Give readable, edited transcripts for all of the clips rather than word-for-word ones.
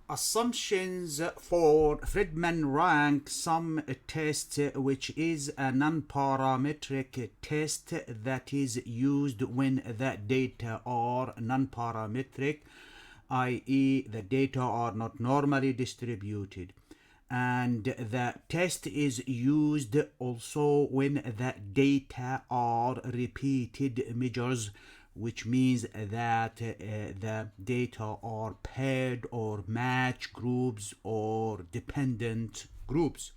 Assumptions for Friedman rank sum test, which is a non-parametric test that is used when the data are non-parametric, i.e. the data are not normally distributed. And the test is used also when the data are repeated measures, which means that the data are paired or match groups or dependent groups.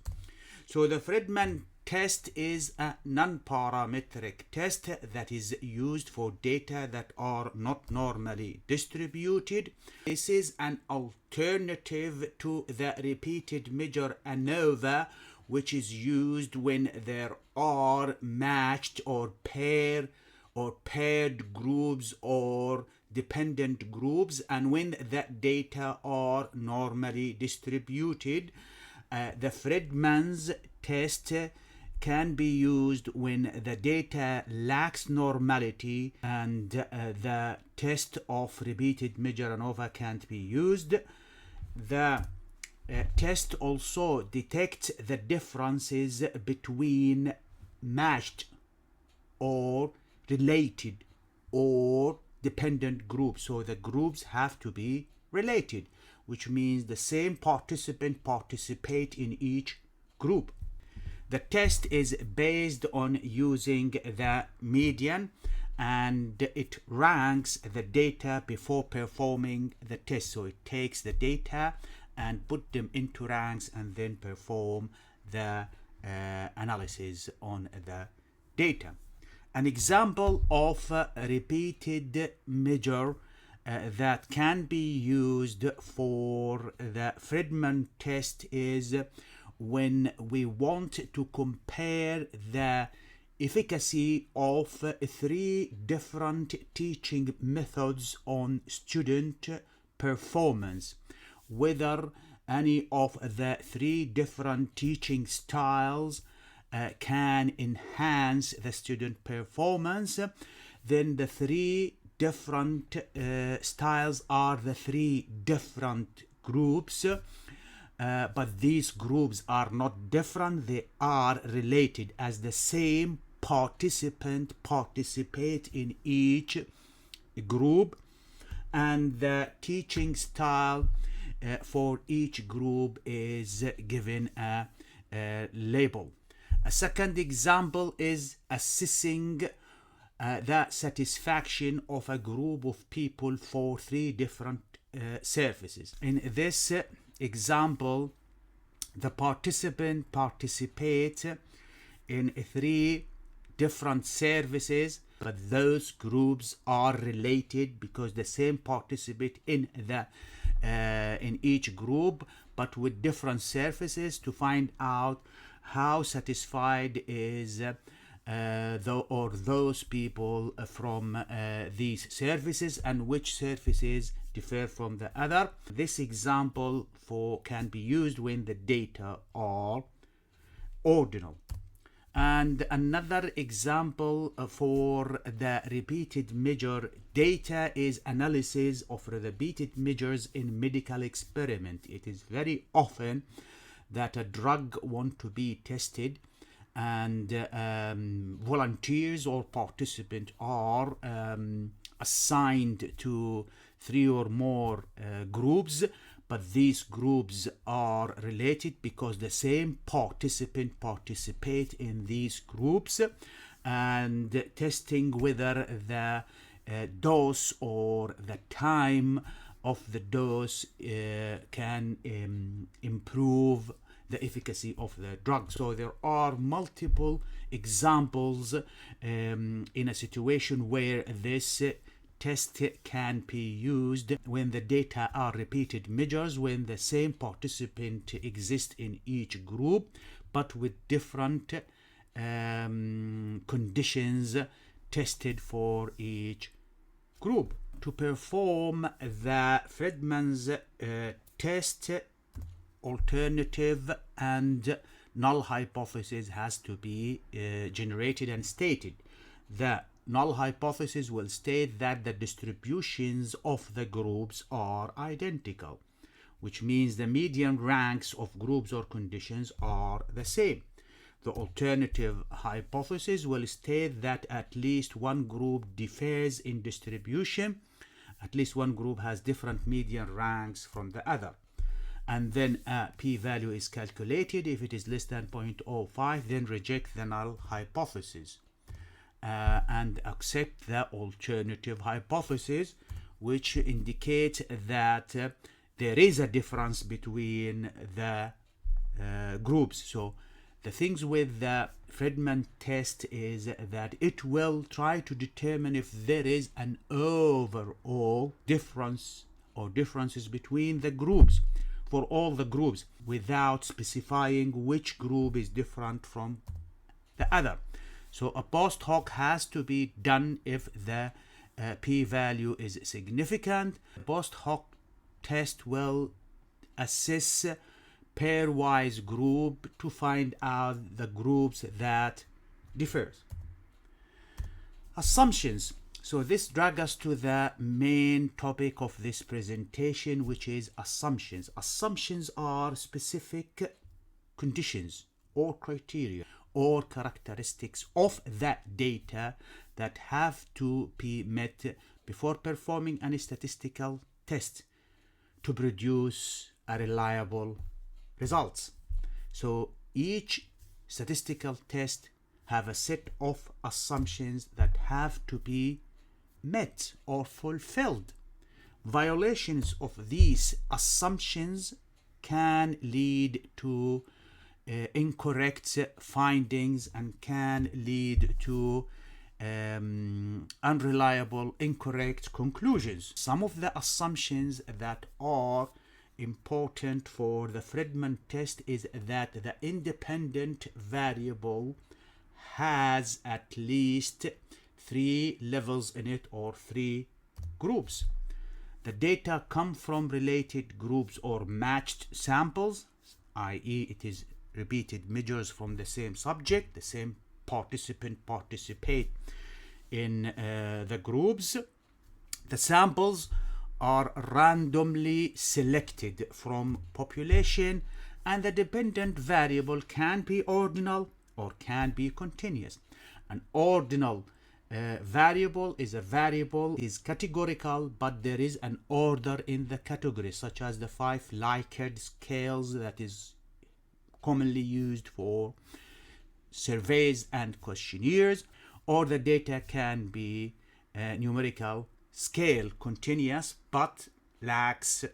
So the Friedman test is a non-parametric test that is used for data that are not normally distributed. This is an alternative to the repeated measure ANOVA, which is used when there are matched or paired groups or dependent groups, and when the data are normally distributed. The Friedman's test can be used when the data lacks normality, and the test of repeated measure ANOVA can't be used. The test also detects the differences between matched or related or dependent groups. So the groups have to be related, which means the same participant participate in each group. The test is based on using the median, and it ranks the data before performing the test. So it takes the data and put them into ranks and then perform the analysis on the data. An example of a repeated measure that can be used for the Friedman test is when we want to compare the efficacy of three different teaching methods on student performance, whether any of the three different teaching styles can enhance the student performance. Then the three different styles are the three different groups, but these groups are not different, they are related, as the same participant participate in each group, and the teaching style for each group is given a label. A second example is assessing the satisfaction of a group of people for three different services. In this example, the participant participates in three different services, but those groups are related because the same participate in each group, but with different services, to find out how satisfied is those people from these services, and which services differ from the other. This example can be used when the data are ordinal. And another example for the repeated measure data is analysis of repeated measures in medical experiment. It is very often that a drug want to be tested, and volunteers or participants are assigned to three or more groups, but these groups are related because the same participant participate in these groups, and testing whether the dose or the time of the dose can improve the efficacy of the drug. So there are multiple examples in a situation where this test can be used when the data are repeated measures, when the same participant exists in each group, but with different conditions tested for each group. To perform the Friedman's test, alternative and null hypothesis has to be generated and stated. The null hypothesis will state that the distributions of the groups are identical, which means the median ranks of groups or conditions are the same. The alternative hypothesis will state that at least one group differs in distribution. At least one group has different median ranks from the other. And then a p-value is calculated. If it is less than 0.05, then reject the null hypothesis and accept the alternative hypothesis, which indicates that there is a difference between the groups. So the things with the Friedman test is that it will try to determine if there is an overall difference or differences between the groups for all the groups without specifying which group is different from the other. So a post hoc has to be done if the p-value is significant. The post hoc test will assess pairwise group to find out the groups that differ. Assumptions. So this drags us to the main topic of this presentation, which is assumptions. Assumptions are specific conditions or criteria or characteristics of that data that have to be met before performing any statistical test to produce a reliable results. So each statistical test have a set of assumptions that have to be met or fulfilled. Violations of these assumptions can lead to incorrect findings and can lead to unreliable, incorrect conclusions. Some of the assumptions that are important for the Friedman test is that the independent variable has at least 3 levels in it or 3 groups. The data come from related groups or matched samples, i.e. it is repeated measures from the same subject, the same participant participate in the groups. The samples are randomly selected from population, and the dependent variable can be ordinal or can be continuous. An ordinal variable is a variable is categorical, but there is an order in the category, such as the 5 Likert scales that is commonly used for surveys and questionnaires. Or the data can be numerical scale, continuous, but lacks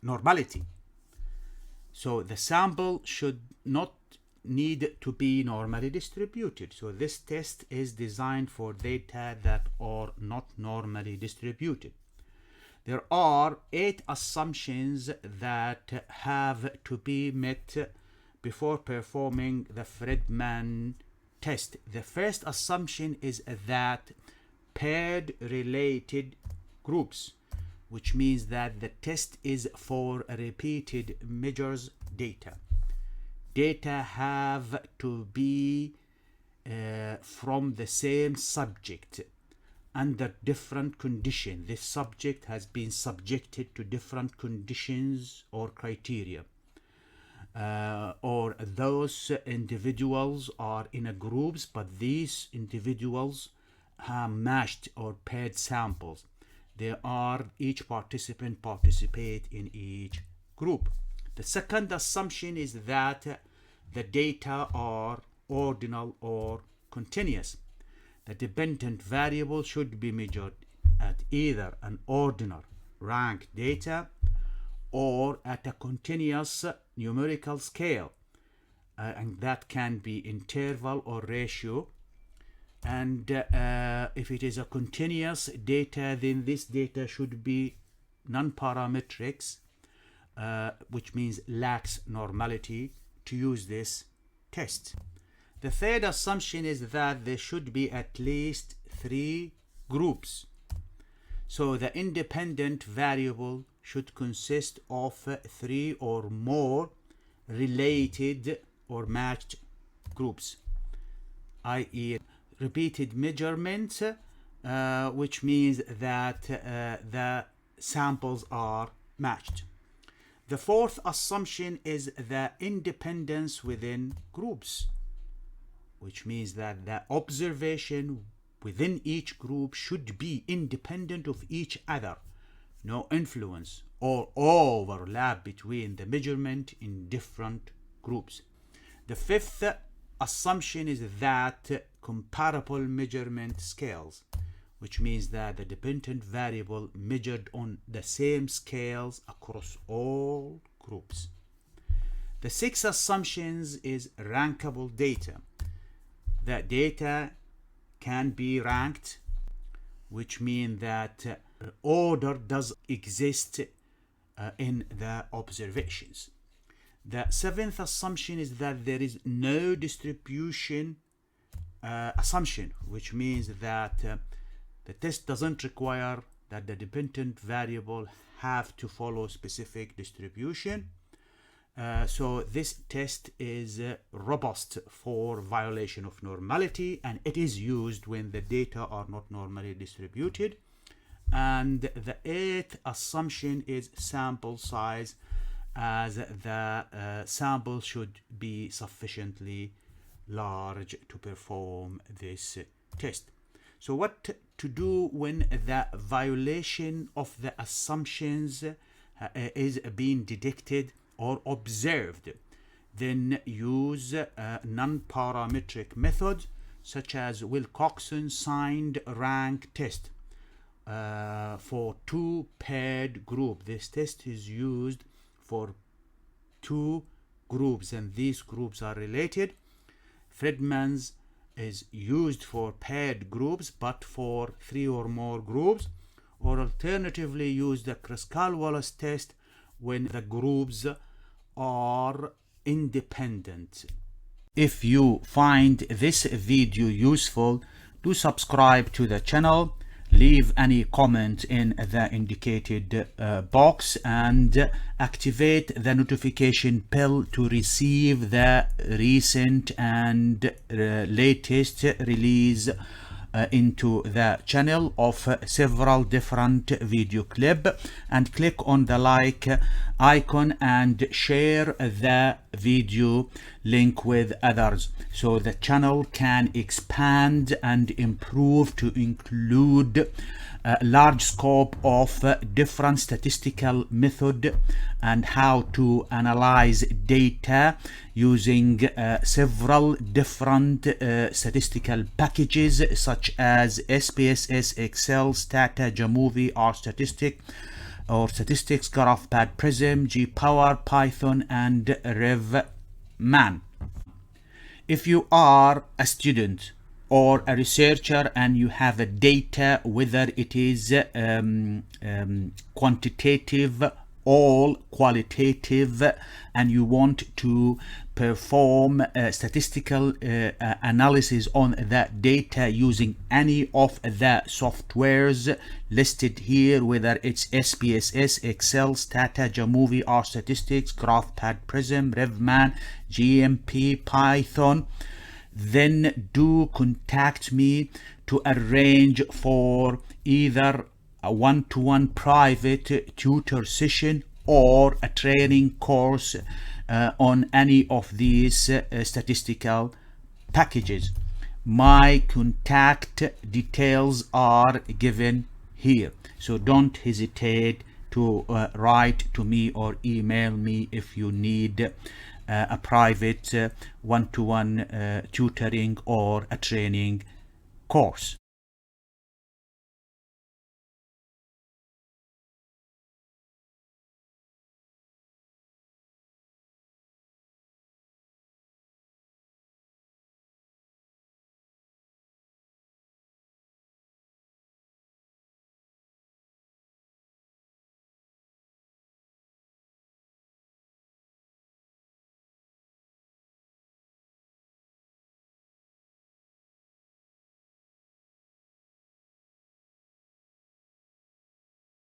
normality. So the sample should not need to be normally distributed. So this test is designed for data that are not normally distributed. There are 8 assumptions that have to be met before performing the Friedman test. The first assumption is that paired related groups, which means that the test is for repeated measures data. Data have to be from the same subject under different conditions. This subject has been subjected to different conditions or criteria. Or those individuals are in a groups, but these individuals have matched or paired samples. They are each participant participate in each group. The second assumption is that the data are ordinal or continuous. The dependent variable should be measured at either an ordinal rank data or at a continuous numerical scale, and that can be interval or ratio. And if it is a continuous data, then this data should be non-parametrics, which means lacks normality, to use this test. The third assumption is that there should be at least 3 groups. So the independent variable should consist of 3 or more related or matched groups, i.e. repeated measurements, which means that the samples are matched. The fourth assumption is the independence within groups, which means that the observation within each group should be independent of each other. No influence or overlap between the measurement in different groups. The fifth assumption is that comparable measurement scales, which means that the dependent variable measured on the same scales across all groups. The sixth assumption is rankable data. That data can be ranked, which means that order does exist in the observations. The seventh assumption is that there is no distribution assumption, which means that the test doesn't require that the dependent variable have to follow specific distribution. So this test is robust for violation of normality, and it is used when the data are not normally distributed. And the eighth assumption is sample size, as the sample should be sufficiently large to perform this test. So what to do when the violation of the assumptions is being detected or observed? Then use a non-parametric method such as Wilcoxon Signed-Rank Test for two paired groups. This test is used for two groups, and these groups are related. Friedman's is used for paired groups, but for three or more groups, or alternatively use the Kruskal-Wallis test when the groups are independent. If you find this video useful, do subscribe to the channel, leave any comment in the indicated box, and activate the notification bell to receive the recent and latest release into the channel of several different video clips, and click on the like icon and share the video link with others so the channel can expand and improve to include a large scope of different statistical method and how to analyze data using several different statistical packages such as SPSS, Excel, Stata, Jamovie, R Statistics, GraphPad, Prism, GPower, Python, and RevMan. If you are a student or a researcher and you have a data, whether it is quantitative or qualitative, and you want to perform statistical analysis on that data using any of the softwares listed here, whether it's SPSS, Excel, Stata, Jamovie, R Statistics, GraphPad, Prism, RevMan, GMP, Python, then do contact me to arrange for either a one-to-one private tutor session or a training course on any of these statistical packages. My contact details are given here, so don't hesitate to write to me or email me if you need a private one-to-one tutoring or a training course.